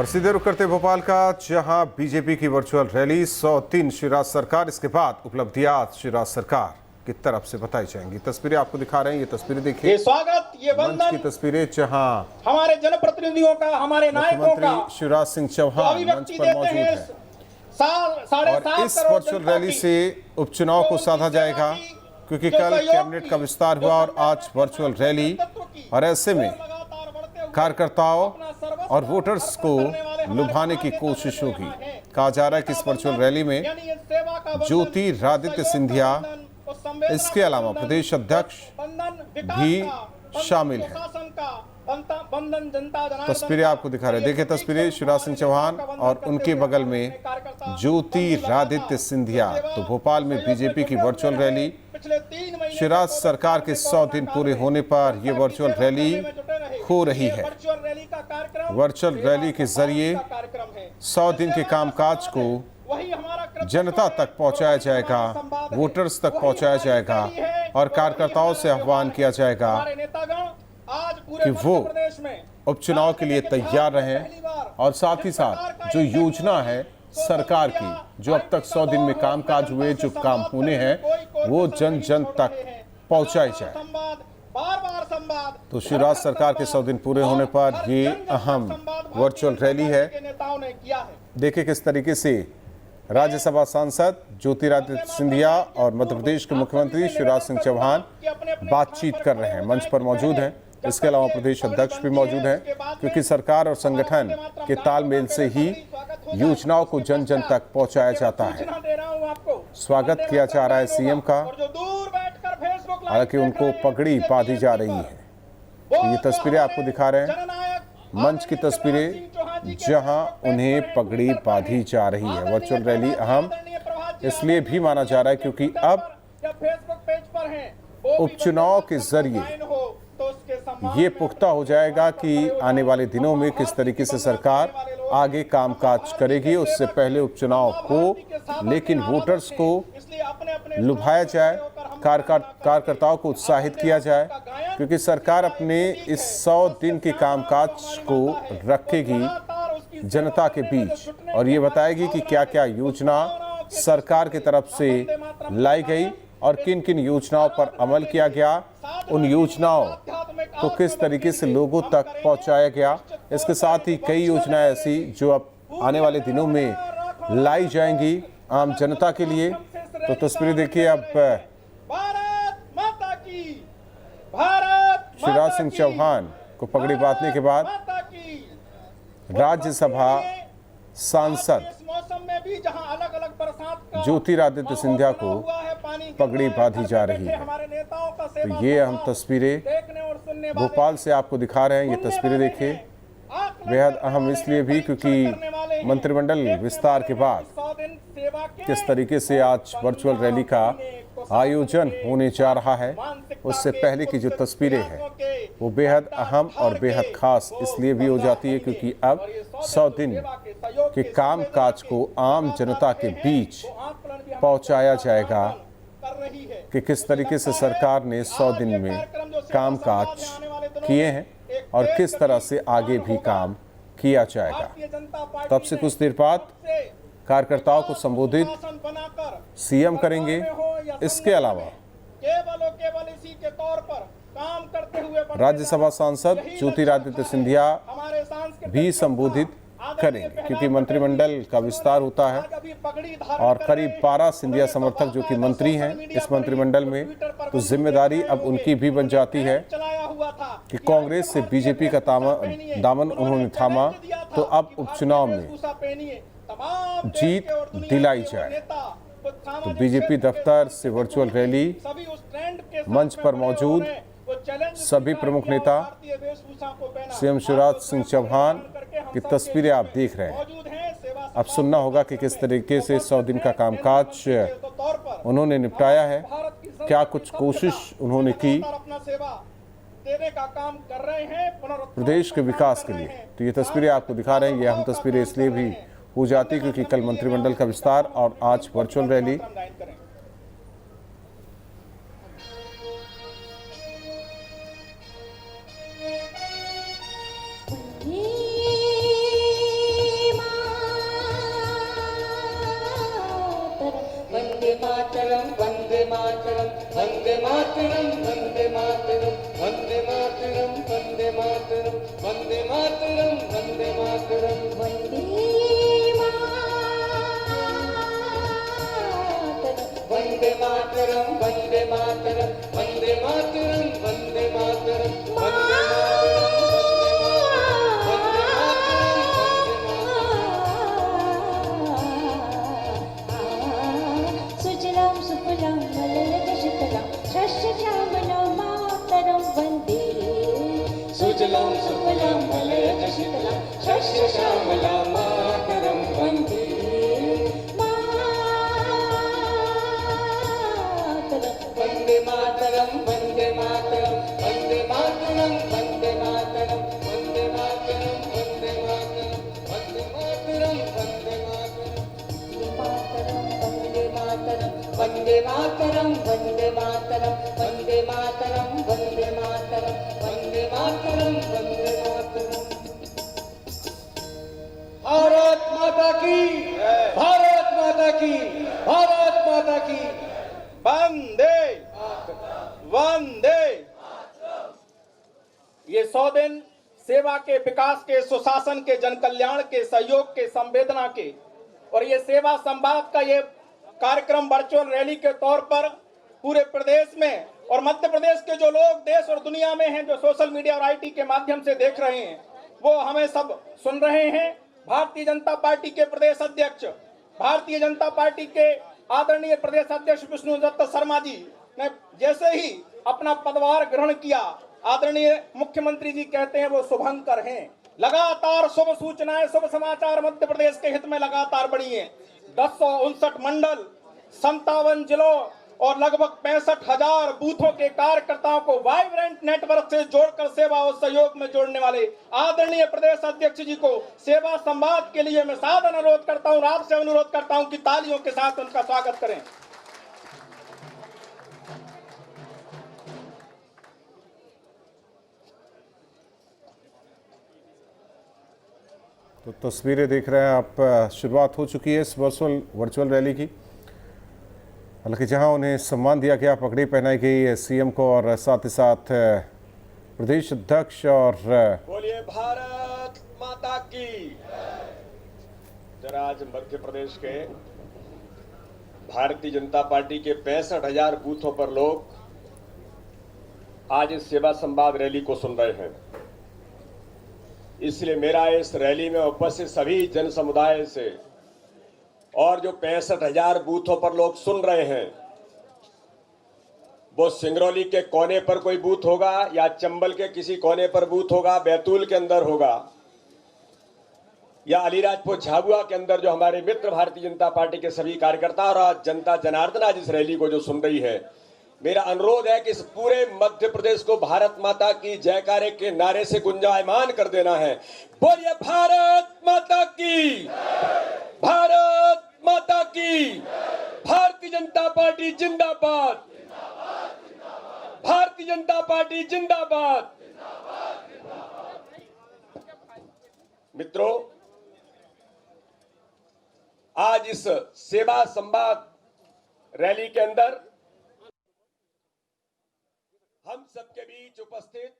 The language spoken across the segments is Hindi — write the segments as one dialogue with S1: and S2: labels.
S1: और सीधे रुक करते भोपाल का, जहां बीजेपी की वर्चुअल रैली 103 शिवराज सरकार, इसके बाद उपलब्धियां शिवराज सरकार की तरफ से बताई जाएंगी। तस्वीरें आपको दिखा रहे हैं, ये तस्वीरें देखिए,
S2: ये स्वागत, ये वंदन
S1: की तस्वीरें, जहां
S2: हमारे जनप्रतिनिधियों का, हमारे नायकों का,
S1: शिवराज सिंह चौहान मंच पर मौजूद है। और इस वर्चुअल रैली से उपचुनाव को साधा जाएगा, क्योंकि कल कैबिनेट का विस्तार हुआ और आज वर्चुअल रैली, और ऐसे में कार्यकर्ताओं और वोटर्स को लुभाने की कोशिश होगी। कहा जा रहा है कि इस वर्चुअल रैली में ज्योतिरादित्य सिंधिया, इसके अलावा प्रदेश अध्यक्ष भी शामिल हैं। तस्वीरें आपको दिखा रहे हैं, देखिए तस्वीरें, शिवराज सिंह चौहान और उनके बगल में ज्योतिरादित्य सिंधिया। तो भोपाल में बीजेपी की वर्चुअल रैली, शिवराज सरकार के 100 दिन पूरे होने पर यह वर्चुअल रैली हो रही है। वर्चुअल रैली के जरिए 100 दिन के कामकाज को जनता तक पहुंचाया जाएगा, वोटर्स तक पहुंचाया जाएगा, और कार्यकर्ताओं से आह्वान किया जाएगा कि वो उपचुनाव के लिए तैयार रहें, और साथ ही साथ जो योजना है सरकार की, जो अब तक 100 दिन में कामकाज हुए, जो काम होने हैं, वो जन जन तक पहुंचाई जाए। तो शिवराज सरकार के 100 दिन पूरे होने पर ये अहम वर्चुअल रैली है। देखिए किस तरीके से राज्यसभा सांसद ज्योतिरादित्य सिंधिया और मध्य प्रदेश के मुख्यमंत्री शिवराज सिंह चौहान बातचीत कर रहे हैं, मंच पर मौजूद हैं। इसके अलावा प्रदेश अध्यक्ष भी मौजूद हैं, क्योंकि सरकार और संगठन के तालमेल से ही योजनाओं को जन जन तक पहुंचाया जाता है। स्वागत किया जा रहा है सीएम का, हालांकि उनको पगड़ी बांधी जा रही है। तो ये तस्वीरें आपको दिखा रहे हैं, मंच की तस्वीरें, जहां उन्हें पगड़ी बांधी जा रही है। वर्चुअल रैली अहम इसलिए भी माना जा रहा है क्योंकि अब उपचुनाव के जरिए ये पुख्ता हो जाएगा कि आने वाले दिनों में किस तरीके से सरकार आगे कामकाज करेगी। उससे पहले उपचुनाव हो, लेकिन वोटर्स को लुभाया जाए, कार्यकर्ताओं को उत्साहित किया जाए, क्योंकि सरकार अपने इस 100 दिन के कामकाज को रखेगी जनता के बीच, और ये बताएगी कि क्या क्या योजना सरकार की तरफ से लाई गई और किन किन योजनाओं पर अमल किया गया, उन योजनाओं को किस तरीके से लोगों तक पहुंचाया गया। इसके साथ ही कई योजनाएं ऐसी जो अब आने वाले दिनों में लाई जाएंगी आम जनता के लिए। तो तस्वीरें देखिए, अब शिवराज सिंह चौहान को पगड़ी बांधने के बाद राज्यसभा सांसद ज्योतिरादित्य सिंधिया को पगड़ी बांधी जा रही है। तो ये हम तस्वीरें भोपाल से आपको दिखा रहे हैं। ये तस्वीरें देखिए, बेहद अहम इसलिए भी क्योंकि मंत्रिमंडल विस्तार के बाद किस तरीके से आज वर्चुअल रैली का आयोजन होने जा रहा है, उससे पहले की जो तस्वीरें हैं वो बेहद अहम और बेहद खास इसलिए भी हो जाती है क्योंकि अब 100 दिन के कामकाज को आम जनता के बीच पहुंचाया जाएगा कि किस तरीके से सरकार ने 100 दिन में कामकाज किए हैं और किस तरह से आगे भी काम किया जाएगा। तब से कुछ देर बाद कार्यकर्ताओं को संबोधित सीएम करेंगे। इसके अलावा राज्यसभा सांसद ज्योतिरादित्य सिंधिया भी संबोधित करेंगे, क्योंकि मंत्रिमंडल का विस्तार होता है और करीब 12 सिंधिया समर्थक जो कि मंत्री हैं इस मंत्रिमंडल में, तो जिम्मेदारी अब उनकी भी बन जाती है कि कांग्रेस से बीजेपी का दामन उन्होंने थामा, तो अब उपचुनाव में जीत दिलाई जाए। तो बीजेपी दफ्तर से वर्चुअल रैली, मंच पर मौजूद सभी प्रमुख नेता, सीएम शिवराज सिंह चौहान की तस्वीरें आप देख रहे हैं। अब सुनना होगा कि किस तरीके से 100 दिन का कामकाज उन्होंने निपटाया है, क्या कुछ कोशिश उन्होंने की प्रदेश के विकास के लिए। तो ये तस्वीरें आपको दिखा रहे हैं। ये हम तस्वीरें इसलिए भी हो जाती क्योंकि कल मंत्रिमंडल का विस्तार और आज वर्चुअल रैली।
S3: मातरम वंदे मातरम वंदे मातरम वंदे मातरम वंदे मातरम वंदे मातरम वंदे मातरम वंदे मातरम वंदे मातरम वंदे मातरम वंदे मातरम वंदे मातरम
S4: सुजलाम सुफलाम मलयजशीतलाम शस्यश्यामलां मातरं वन्दे
S3: सुजलाम सुफलाम मलयजशीतलां शस्यश्यामलां मातरं वन्दे
S4: मातरं
S3: वन्दे मातरम वन्दे मातरम वन्दे मातरम वन्दे मातरम वन्दे मातरम वन्दे मातरम वन्दे मातरम
S4: वन्दे मातरं वन्दे मातरं वन्दे मातरं वन्दे मातरं
S3: वन्दे मातरम वन्दे मातरम भारत माता की भारत माता की भारत माता की
S2: वंदे वंदे। ये 100 दिन सेवा के, विकास के, सुशासन के, जन कल्याण के, सहयोग के, संवेदना के और ये सेवा संवाद का ये कार्यक्रम वर्चुअल रैली के तौर पर पूरे प्रदेश में और मध्य प्रदेश के जो लोग देश और दुनिया में हैं, जो सोशल मीडिया और आईटी के माध्यम से देख रहे हैं, वो हमें सब सुन रहे हैं। भारतीय जनता पार्टी के प्रदेश अध्यक्ष, भारतीय जनता पार्टी के आदरणीय प्रदेश अध्यक्ष विष्णु दत्त शर्मा जी ने जैसे ही अपना पदभार ग्रहण किया, आदरणीय मुख्यमंत्री जी कहते हैं वो शुभंकर हैं। लगातार शुभ सूचनाएं, शुभ समाचार मध्य प्रदेश के हित में लगातार बढ़ी हैं। 1059 मंडल, 57 जिलों और लगभग 65,000 बूथों के कार्यकर्ताओं को वाइब्रेंट नेटवर्क से जोड़कर सेवा और सहयोग में जोड़ने वाले आदरणीय प्रदेश अध्यक्ष जी को सेवा संवाद के लिए मैं सादर अनुरोध करता हूं, आपसे अनुरोध करता हूं कि तालियों के साथ उनका स्वागत करें।
S1: तो तस्वीरें देख रहे हैं आप, शुरुआत हो चुकी है इस वर्चुअल रैली की। हालांकि जहां उन्हें सम्मान दिया गया, पगड़ी पहनाई गई सीएम को और साथ ही साथ प्रदेश अध्यक्ष और
S5: बोलिए भारत माता की। जरा आज मध्य प्रदेश के भारतीय जनता पार्टी के 65,000 बूथों पर लोग आज इस सेवा संवाद रैली को सुन रहे हैं। इसलिए मेरा इस रैली में उपस्थित सभी जन समुदाय से और जो 65,000 बूथों पर लोग सुन रहे हैं, वो सिंगरौली के कोने पर कोई बूथ होगा या चंबल के किसी कोने पर बूथ होगा, बैतूल के अंदर होगा या अलीराजपुर झाबुआ के अंदर जो हमारे मित्र भारतीय जनता पार्टी के सभी कार्यकर्ता और जनता जनार्दन आज इस रैली को जो सुन रही है, मेरा अनुरोध है कि इस पूरे मध्य प्रदेश को भारत माता की जयकारे के नारे से गुंजायमान कर देना है। बोलिए भारत माता की, भारत माता की। भारतीय जनता पार्टी जिंदाबाद, भारतीय जनता पार्टी जिंदाबाद। मित्रों, आज इस सेवा संवाद रैली के अंदर हम सबके बीच उपस्थित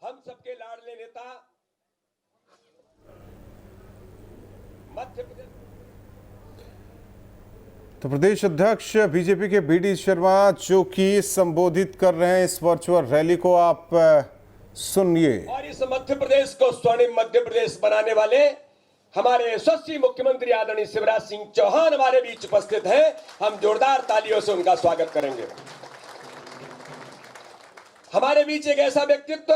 S5: हम सबके लाडले नेता मध्य प्रदेश
S1: तो प्रदेश अध्यक्ष बीजेपी के बीडी शर्मा जो कि संबोधित कर रहे हैं इस वर्चुअल रैली को, आप सुनिए।
S5: और इस मध्य प्रदेश को स्वर्णिम मध्य प्रदेश बनाने वाले हमारे यशस्वी मुख्यमंत्री आदरणीय शिवराज सिंह चौहान हमारे बीच उपस्थित हैं। हम जोरदार तालियों से उनका स्वागत करेंगे। हमारे बीच एक ऐसा व्यक्तित्व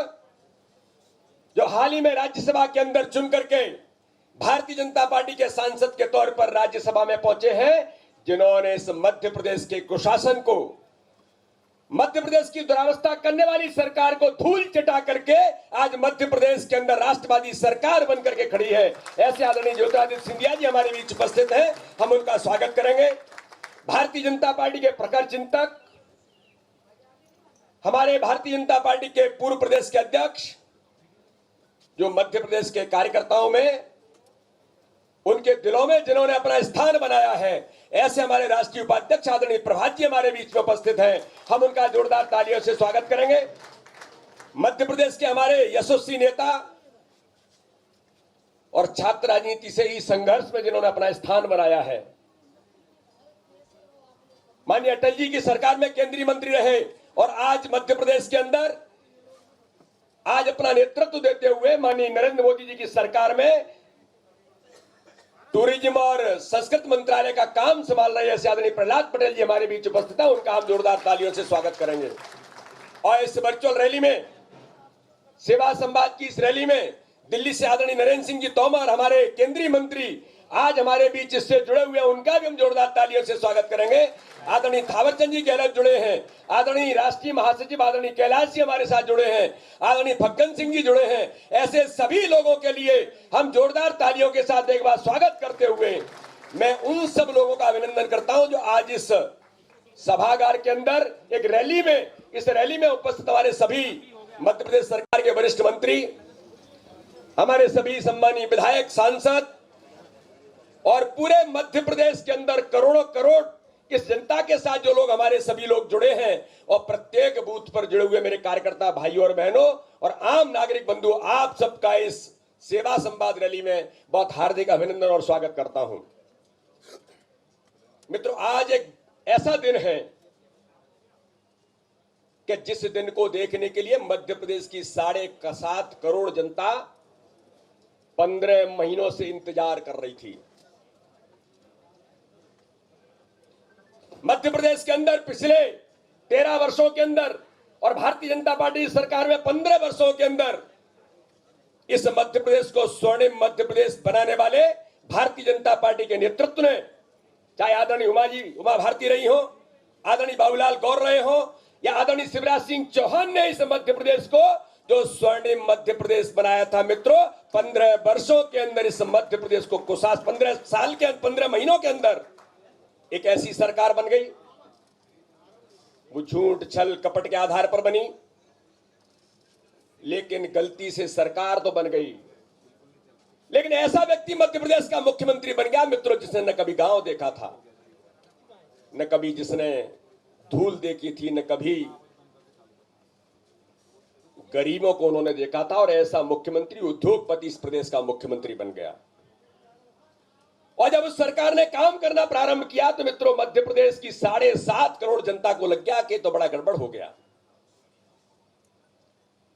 S5: जो हाल ही में राज्यसभा के अंदर चुन करके भारतीय जनता पार्टी के सांसद के तौर पर राज्यसभा में पहुंचे हैं, जिन्होंने इस मध्य प्रदेश के कुशासन को, मध्य प्रदेश की दुरावस्था करने वाली सरकार को धूल चटा करके आज मध्य प्रदेश के अंदर राष्ट्रवादी सरकार बनकर के खड़ी है। ऐसे आदरणीय ज्योतिरादित्य सिंधिया जी हमारे बीच उपस्थित हैं, हम उनका स्वागत करेंगे। भारतीय जनता पार्टी के प्रखर चिंतक, हमारे भारतीय जनता पार्टी के पूर्व प्रदेश के अध्यक्ष, जो मध्य प्रदेश के कार्यकर्ताओं में उनके दिलों में जिन्होंने अपना स्थान बनाया है, ऐसे हमारे राष्ट्रीय उपाध्यक्ष आदरणीय प्रभात जी हमारे बीच में उपस्थित हैं। हम उनका जोरदार तालियों से स्वागत करेंगे। मध्य प्रदेश के हमारे यशस्वी नेता और छात्र राजनीति से ही संघर्ष में जिन्होंने अपना स्थान बनाया है, माननीय अटल जी की सरकार में केंद्रीय मंत्री रहे और आज मध्य प्रदेश के अंदर आज अपना नेतृत्व देते हुए माननीय नरेंद्र मोदी जी की सरकार में टूरिज्म और संस्कृति मंत्रालय का काम संभाल रहे हैं आदरणीय प्रहलाद पटेल जी हमारे बीच उपस्थित हैं। उनका हम जोरदार तालियों से स्वागत करेंगे। और इस वर्चुअल रैली में, सेवा संवाद की इस रैली में दिल्ली से आदरणीय नरेंद्र सिंह जी तोमर हमारे केंद्रीय मंत्री आज हमारे बीच इससे जुड़े हुए हैं, उनका भी हम जोरदार तालियों से स्वागत करेंगे। आदरणीय थावरचंद जी गहलोत जुड़े हैं, आदरणीय राष्ट्रीय महासचिव आदरणीय कैलाश जी हमारे साथ जुड़े हैं, आदरणीय फग्गन सिंह जी जुड़े हैं। ऐसे सभी लोगों के लिए हम जोरदार तालियों के साथ एक बार स्वागत करते हुए मैं उन सब लोगों का अभिनंदन करता हूं जो आज इस सभागार के अंदर एक रैली में, इस रैली में उपस्थित हमारे सभी मध्य प्रदेश सरकार के वरिष्ठ मंत्री, हमारे सभी सम्मानीय विधायक, सांसद और पूरे मध्य प्रदेश के अंदर करोड़ों करोड़ इस जनता के साथ जो लोग हमारे सभी लोग जुड़े हैं और प्रत्येक बूथ पर जुड़े हुए मेरे कार्यकर्ता भाइयों और बहनों और आम नागरिक बंधु, आप सबका इस सेवा संवाद रैली में बहुत हार्दिक अभिनंदन और स्वागत करता हूं। मित्रों, आज एक ऐसा दिन है कि जिस दिन को देखने के लिए मध्य प्रदेश की 7.25 करोड़ जनता 15 महीनों से इंतजार कर रही थी। मध्य प्रदेश के अंदर पिछले 13 वर्षों के अंदर और भारतीय जनता पार्टी सरकार में 15 वर्षों के अंदर इस मध्य प्रदेश को स्वर्णिम मध्य प्रदेश बनाने वाले भारतीय जनता पार्टी के नेतृत्व ने, चाहे आदरणीय उमा भारती रही हो, आदरणीय बाबूलाल गौर रहे हो या आदरणीय शिवराज सिंह चौहान ने इस मध्य प्रदेश को जो स्वर्णिम मध्य प्रदेश बनाया था। मित्रों, 15 वर्षों के अंदर इस मध्य प्रदेश को 15 साल के 15 महीनों के अंदर एक ऐसी सरकार बन गई, वो झूठ छल कपट के आधार पर बनी, लेकिन गलती से सरकार तो बन गई, लेकिन ऐसा व्यक्ति मध्य प्रदेश का मुख्यमंत्री बन गया मित्रों जिसने न कभी गांव देखा था, न कभी जिसने धूल देखी थी, न कभी गरीबों को उन्होंने देखा था। और ऐसा मुख्यमंत्री, उद्योगपति इस प्रदेश का मुख्यमंत्री बन गया। और जब उस सरकार ने काम करना प्रारंभ किया तो मित्रों मध्य प्रदेश की 7.5 करोड़ जनता को लग गया कि तो बड़ा गड़बड़ हो गया।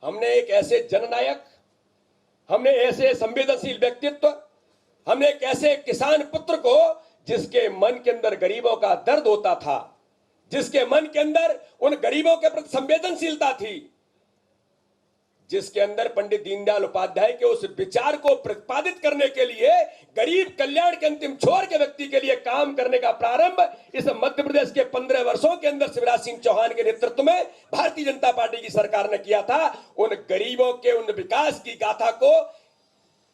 S5: हमने एक ऐसे जननायक, हमने ऐसे संवेदनशील व्यक्तित्व, हमने एक ऐसे किसान पुत्र को जिसके मन के अंदर गरीबों का दर्द होता था, जिसके मन के अंदर उन गरीबों के प्रति संवेदनशीलता थी, जिसके अंदर पंडित दीनदयाल उपाध्याय के उस विचार को प्रतिपादित करने के लिए, गरीब कल्याण के अंतिम छोर के व्यक्ति के लिए काम करने का प्रारंभ इस मध्य प्रदेश के 15 वर्षों के अंदर शिवराज सिंह चौहान के नेतृत्व में भारतीय जनता पार्टी की सरकार ने किया था। उन गरीबों के उन विकास की गाथा को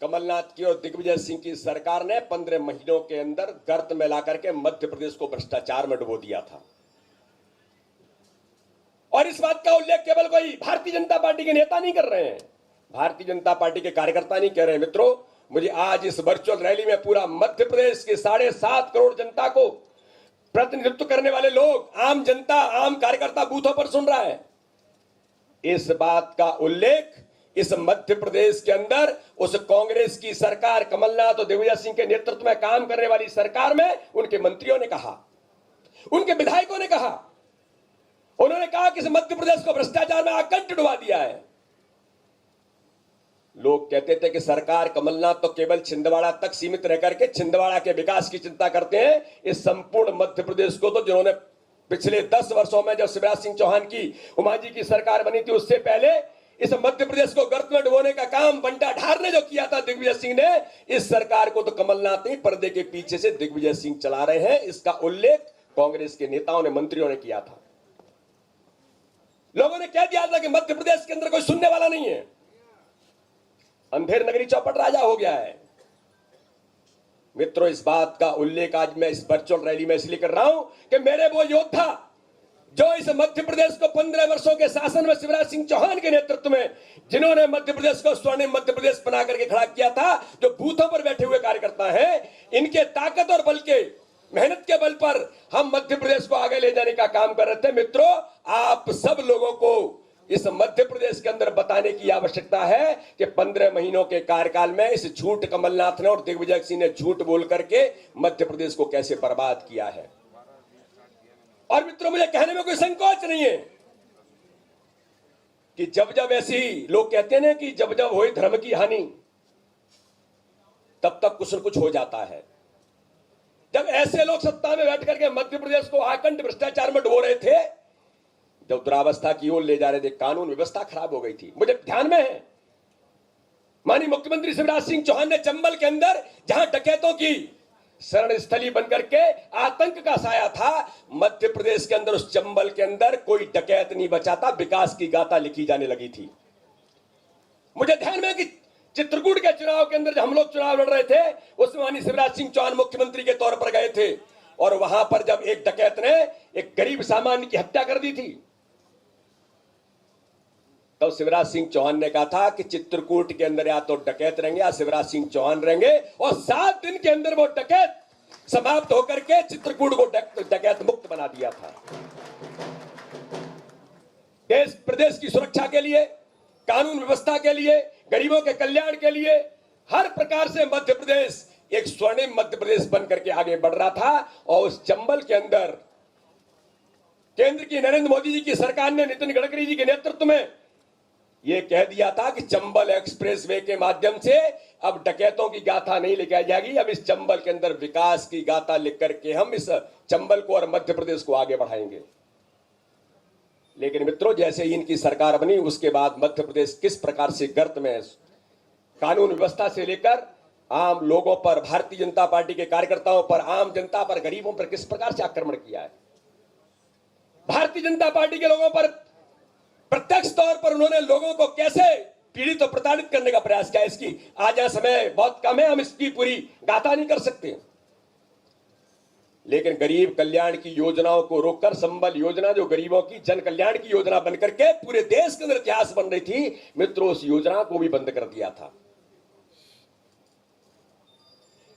S5: कमलनाथ की और दिग्विजय सिंह की सरकार ने 15 महीनों के अंदर गर्त में ला करके मध्य प्रदेश को भ्रष्टाचार में डुबो दिया था। और इस बात का उल्लेख केवल कोई भारतीय जनता पार्टी के नेता नहीं कर रहे हैं, भारतीय जनता पार्टी के कार्यकर्ता नहीं कह रहे हैं। मित्रों, मुझे आज इस वर्चुअल रैली में पूरा मध्य प्रदेश के 7.5 करोड़ जनता को प्रतिनिधित्व करने वाले लोग, आम जनता, आम कार्यकर्ता बूथों पर सुन रहा है। इस बात का उल्लेख इस मध्य प्रदेश के अंदर उस कांग्रेस की सरकार, कमलनाथ और दिग्विजय सिंह के नेतृत्व में काम करने वाली सरकार में उनके मंत्रियों ने कहा, उनके विधायकों ने कहा। उन्होंने कहा कि इस मध्य प्रदेश को भ्रष्टाचार में आकंठ डुबा दिया है। लोग कहते थे कि सरकार कमलनाथ तो केवल छिंदवाड़ा तक सीमित रह करके छिंदवाड़ा के विकास की चिंता करते हैं। इस संपूर्ण मध्य प्रदेश को तो जिन्होंने पिछले 10 वर्षों में, जब शिवराज सिंह चौहान की, उमा जी की सरकार बनी थी, उससे पहले इस मध्य प्रदेश को गर्त में डुबोने का काम बंटा ढार ने जो किया था दिग्विजय सिंह ने, इस सरकार को तो कमलनाथ ही पर्दे के पीछे से दिग्विजय सिंह चला रहे हैं। इसका उल्लेख कांग्रेस के नेताओं ने, मंत्रियों ने किया था। लोगों ने कह दिया था कि मध्य प्रदेश के अंदर कोई सुनने वाला नहीं है, अंधेर नगरी चौपट राजा हो गया है। मित्रों, इस बात का उल्लेख आज मैं इस वर्चुअल रैली में इसलिए कर रहा हूं कि मेरे वो योद्धा जो इस मध्य प्रदेश को 15 वर्षों के शासन में शिवराज सिंह चौहान के नेतृत्व में जिन्होंने मध्य प्रदेश को स्वर्णिम मध्य प्रदेश बना करके खड़ा किया था, जो बूथों पर बैठे हुए कार्यकर्ता हैं, इनके ताकत और बल के, मेहनत के बल पर हम मध्य प्रदेश को आगे ले जाने का काम कर रहे थे। मित्रों, आप सब लोगों को इस मध्य प्रदेश के अंदर बताने की आवश्यकता है कि 15 महीनों के कार्यकाल में इस झूठ कमलनाथ ने और दिग्विजय सिंह ने झूठ बोल करके मध्य प्रदेश को कैसे बर्बाद किया है। और मित्रों, मुझे कहने में कोई संकोच नहीं है कि जब जब ऐसी लोग कहते हैं कि जब जब हुई धर्म की हानि तब तक कुछ न कुछ हो जाता है। जब ऐसे लोग सत्ता में बैठ करके मध्य प्रदेश को आकंठ भ्रष्टाचार में डुबो रहे थे, जब दुरावस्था की ओर ले जा रहे थे, कानून व्यवस्था खराब हो गई थी। मुझे ध्यान में है, माननीय मुख्यमंत्री शिवराज सिंह चौहान ने चंबल के अंदर जहां डकैतों की शरण स्थली बनकर के आतंक का साया था, मध्य प्रदेश के अंदर उस चंबल के अंदर कोई डकैत नहीं बचा था, विकास की गाथा लिखी जाने लगी थी। मुझे ध्यान में है कि चित्रकूट के चुनाव के अंदर जब हम लोग चुनाव लड़ रहे थे, उसमें माननीय शिवराज सिंह चौहान मुख्यमंत्री के तौर पर गए थे और वहां पर जब एक डकैत ने एक गरीब सामान्य की हत्या कर दी थी, तब तो शिवराज सिंह चौहान ने कहा था कि चित्रकूट के अंदर या तो डकैत रहेंगे या शिवराज सिंह चौहान रहेंगे, और 7 दिन के अंदर वो डकैत समाप्त होकर के चित्रकूट को डकैत मुक्त बना दिया था। देश प्रदेश की सुरक्षा के लिए, कानून व्यवस्था के लिए, गरीबों के कल्याण के लिए हर प्रकार से मध्य प्रदेश एक स्वर्णिम मध्य प्रदेश बनकर के आगे बढ़ रहा था। और उस चंबल के अंदर केंद्र की नरेंद्र मोदी जी की सरकार ने नितिन गडकरी जी के नेतृत्व में यह कह दिया था कि चंबल एक्सप्रेस वे के माध्यम से अब डकैतों की गाथा नहीं लेकर जाएगी, अब इस चंबल के अंदर विकास की गाथा लिख करके हम इस चंबल को और मध्य प्रदेश को आगे बढ़ाएंगे। लेकिन मित्रों, जैसे ही इनकी सरकार बनी उसके बाद मध्य प्रदेश किस प्रकार से गर्त में है। कानून व्यवस्था से लेकर आम लोगों पर, भारतीय जनता पार्टी के कार्यकर्ताओं पर, आम जनता पर, गरीबों पर किस प्रकार से आक्रमण किया है। भारतीय जनता पार्टी के लोगों पर प्रत्यक्ष तौर पर उन्होंने लोगों को कैसे पीड़ित और प्रताड़ित करने का प्रयास किया, इसकी आज यहां समय बहुत कम है, हम इसकी पूरी गाथा नहीं कर सकते। लेकिन गरीब कल्याण की योजनाओं को रोककर संबल योजना, जो गरीबों की जन कल्याण की योजना बनकर के पूरे देश के अंदर इतिहास बन रही थी, मित्रों उस योजना को भी बंद कर दिया था।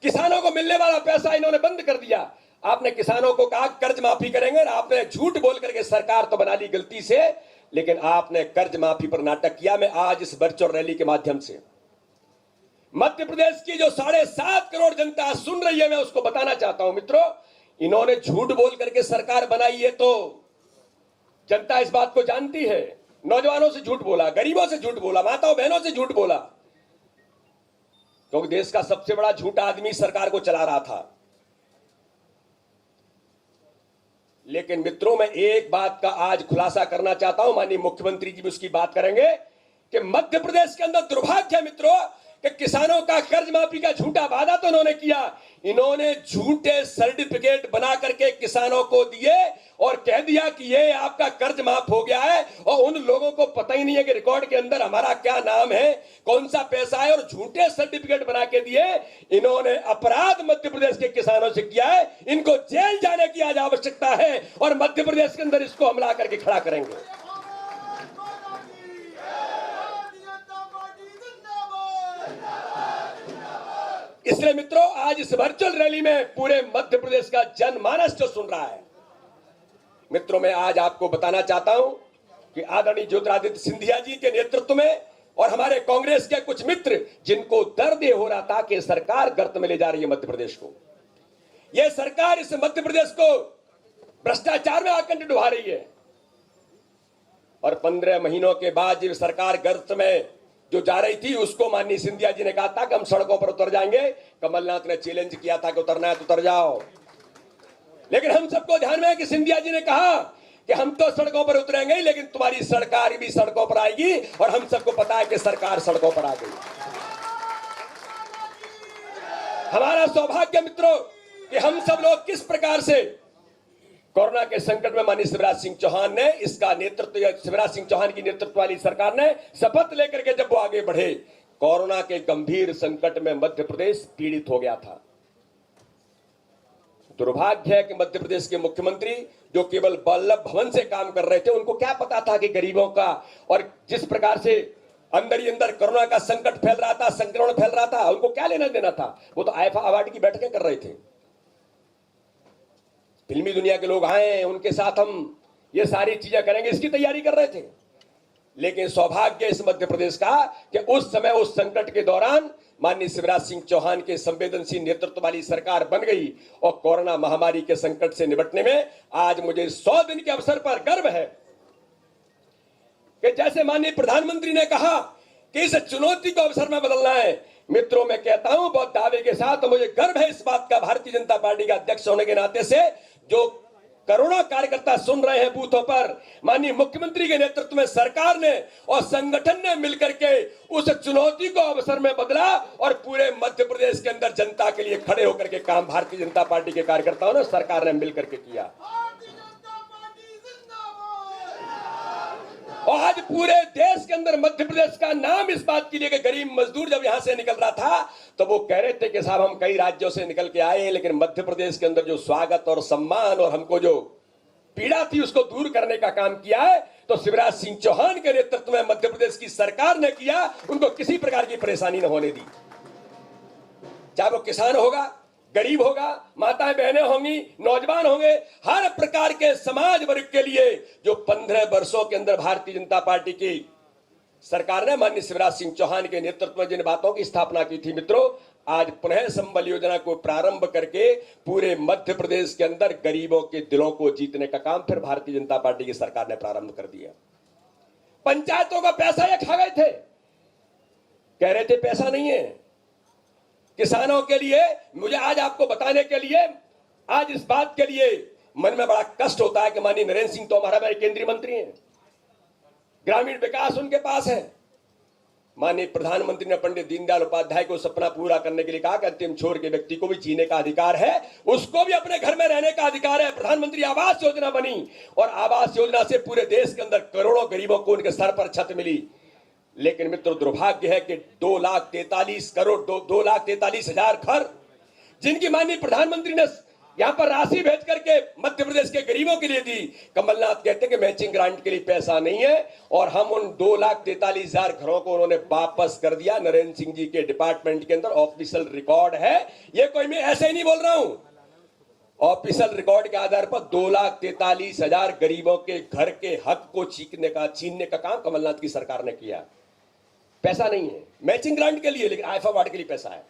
S5: किसानों को मिलने वाला पैसा इन्होंने बंद कर दिया। आपने किसानों को कहा कर्ज माफी करेंगे, आपने झूठ बोल करके सरकार तो बना ली गलती से, लेकिन आपने कर्ज माफी पर नाटक किया। मैं आज इस वर्चुअल रैली के माध्यम से मध्य प्रदेश की जो 7.5 करोड़ जनता सुन रही है, मैं उसको बताना चाहता हूं मित्रों, इन्होंने झूठ बोल करके सरकार बनाई है तो जनता इस बात को जानती है। नौजवानों से झूठ बोला, गरीबों से झूठ बोला, माताओं बहनों से झूठ बोला, क्योंकि देश का सबसे बड़ा झूठा आदमी सरकार को चला रहा था। लेकिन मित्रों, मैं एक बात का आज खुलासा करना चाहता हूं, माननीय मुख्यमंत्री जी भी उसकी बात करेंगे कि मध्य प्रदेश के अंदर दुर्भाग्य है मित्रों कि किसानों का कर्ज माफी का झूठा वादा तो उन्होंने किया, इन्होंने झूठे सर्टिफिकेट बना करके किसानों को दिए और कह दिया कि ये आपका कर्ज माफ हो गया है, और उन लोगों को पता ही नहीं है कि रिकॉर्ड के अंदर हमारा क्या नाम है, कौन सा पैसा है, और झूठे सर्टिफिकेट बना के दिए। इन्होंने अपराध मध्य प्रदेश के किसानों से किया है, इनको जेल जाने की आज आवश्यकता है और मध्य प्रदेश के अंदर इसको हमला करके खड़ा करेंगे। इसलिए मित्रों, आज इस वर्चुअल रैली में पूरे मध्य प्रदेश का जनमानस जो सुन रहा है, मित्रों मैं आज आपको बताना चाहता हूं कि आदरणीय ज्योतिरादित्य सिंधिया जी के नेतृत्व में और हमारे कांग्रेस के कुछ मित्र जिनको दर्द ये हो रहा था कि सरकार गर्त में ले जा रही है मध्य प्रदेश को, यह सरकार इस मध्य प्रदेश को भ्रष्टाचार में आकंठ डुबा रही है, और 15 महीनों के बाद जब सरकार गर्त में जो जा रही थी उसको माननीय सिंधिया जी ने कहा था कि हम सड़कों पर उतर जाएंगे। कमलनाथ ने चैलेंज किया था कि उतरना है तो उतर जाओ, लेकिन हम सबको ध्यान में है कि सिंधिया जी ने कहा कि हम तो सड़कों पर उतरेंगे लेकिन तुम्हारी सरकार भी सड़कों पर आएगी, और हम सबको पता है कि सरकार सड़कों पर आ गई। हमारा सौभाग्य मित्रों कि हम सब लोग किस प्रकार से कोरोना के संकट में माननीय शिवराज सिंह चौहान ने इसका नेतृत्व, शिवराज सिंह चौहान की नेतृत्व वाली सरकार ने शपथ लेकर के जब वो आगे बढ़े, कोरोना के गंभीर संकट में मध्य प्रदेश पीड़ित हो गया था। दुर्भाग्य है कि मध्य प्रदेश के मुख्यमंत्री जो केवल वल्लभ भवन से काम कर रहे थे, उनको क्या पता था कि गरीबों का, और जिस प्रकार से अंदर ही अंदर कोरोना का संकट फैल रहा था, संक्रमण फैल रहा था, उनको क्या लेना देना था। वो तो आईफा अवार्ड की बैठकें कर रहे थे। फिल्मी दुनिया के लोग आए, उनके साथ हम ये सारी चीजें करेंगे, इसकी तैयारी कर रहे थे। लेकिन सौभाग्य इस मध्य प्रदेश का कि उस समय उस संकट के दौरान माननीय शिवराज सिंह चौहान के संवेदनशील नेतृत्व वाली सरकार बन गई और कोरोना महामारी के संकट से निपटने में आज मुझे 100 दिन के अवसर पर गर्व है कि जैसे माननीय प्रधानमंत्री ने कहा कि इस चुनौती को अवसर में बदलना है। मित्रों, मैं कहता हूं बहुत दावे के साथ, तो मुझे गर्व है इस बात का, भारतीय जनता पार्टी का अध्यक्ष होने के नाते से, जो करोड़ों कार्यकर्ता सुन रहे हैं बूथों पर, माननीय मुख्यमंत्री के नेतृत्व में सरकार ने और संगठन ने मिलकर के उस चुनौती को अवसर में बदला और पूरे मध्य प्रदेश के अंदर जनता के लिए खड़े होकर के काम भारतीय जनता पार्टी के कार्यकर्ताओं ने, सरकार ने मिलकर के किया। और आज पूरे देश के अंदर मध्य प्रदेश का नाम इस बात के लिए कि गरीब मजदूर जब यहां से निकल रहा था तो वो कह रहे थे कि साहब हम कई राज्यों से निकल के आए हैं, लेकिन मध्य प्रदेश के अंदर जो स्वागत और सम्मान और हमको जो पीड़ा थी उसको दूर करने का काम किया है तो शिवराज सिंह चौहान के नेतृत्व में मध्य प्रदेश की सरकार ने किया। उनको किसी प्रकार की परेशानी न होने दी, चाहे वो किसान होगा, गरीब होगा, माताएं बहनें होंगी, नौजवान होंगे, हर प्रकार के समाज वर्ग के लिए जो 15 वर्षों के अंदर भारतीय जनता पार्टी की सरकार ने माननीय शिवराज सिंह चौहान के नेतृत्व में जिन बातों की स्थापना की थी, मित्रों, आज पुनः संबल योजना को प्रारंभ करके पूरे मध्य प्रदेश के अंदर गरीबों के दिलों को जीतने का काम फिर भारतीय जनता पार्टी की सरकार ने प्रारंभ कर दिया। पंचायतों का पैसा ये खा गए थे, कह रहे थे पैसा नहीं है किसानों के लिए। मुझे आज आपको बताने के लिए, आज इस बात के लिए मन में बड़ा कष्ट होता है कि माननीय नरेंद्र सिंह तोमर हमारे केंद्रीय मंत्री हैं, ग्रामीण विकास उनके पास है। माननीय प्रधानमंत्री ने पंडित दीनदयाल उपाध्याय को सपना पूरा करने के लिए कहा कि अंतिम छोर के व्यक्ति को भी जीने का अधिकार है, उसको भी अपने घर में रहने का अधिकार है। प्रधानमंत्री आवास योजना बनी और आवास योजना से पूरे देश के अंदर करोड़ों गरीबों को उनके सर पर छत मिली। लेकिन मित्रों, दुर्भाग्य है कि 2,43,000 घर जिनकी माननीय प्रधानमंत्री ने यहां पर राशि भेज करके मध्य प्रदेश के गरीबों के लिए दी, कमलनाथ कहते हैं कि मैचिंग ग्रांट के लिए पैसा नहीं है और हम उन 2,43,000 घरों को उन्होंने वापस कर दिया। नरेंद्र सिंह जी के डिपार्टमेंट के अंदर ऑफिशियल रिकॉर्ड है, ये कोई मैं ऐसे ही नहीं बोल रहा हूं। ऑफिशियल रिकॉर्ड के आधार पर 2,43,000 गरीबों के घर के हक को छीनने का काम कमलनाथ की सरकार ने किया। पैसा नहीं है मैचिंग ग्रांट के लिए, लेकिन आईफा अवार्ड के लिए पैसा है।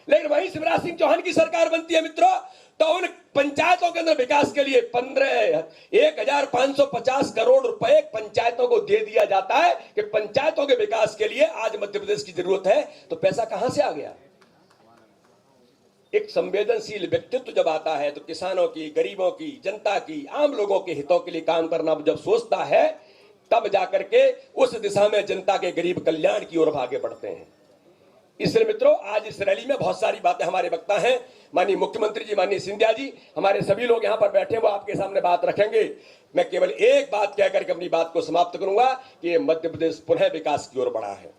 S5: लेकिन वही शिवराज सिंह चौहान की सरकार बनती है मित्रों, तो उन पंचायतों के अंदर विकास के लिए 1,550 करोड़ रुपए पंचायतों को दे दिया जाता है कि पंचायतों के विकास के लिए आज मध्य प्रदेश की जरूरत है। तो पैसा कहां से आ गया? एक संवेदनशील व्यक्तित्व जब आता है तो किसानों की, गरीबों की, जनता की, आम लोगों के हितों के लिए काम करना जब सोचता है, तब जाकर के उस दिशा में जनता के गरीब कल्याण की ओर आगे बढ़ते हैं। इसलिए मित्रों, आज इस रैली में बहुत सारी बातें हमारे वक्ता हैं, माननीय मुख्यमंत्री जी, माननीय सिंधिया जी, हमारे सभी लोग यहां पर बैठे हैं, वो आपके सामने बात रखेंगे। मैं केवल एक बात कहकर के अपनी बात को समाप्त करूंगा कि मध्य प्रदेश पुनः विकास की ओर बढ़ा है।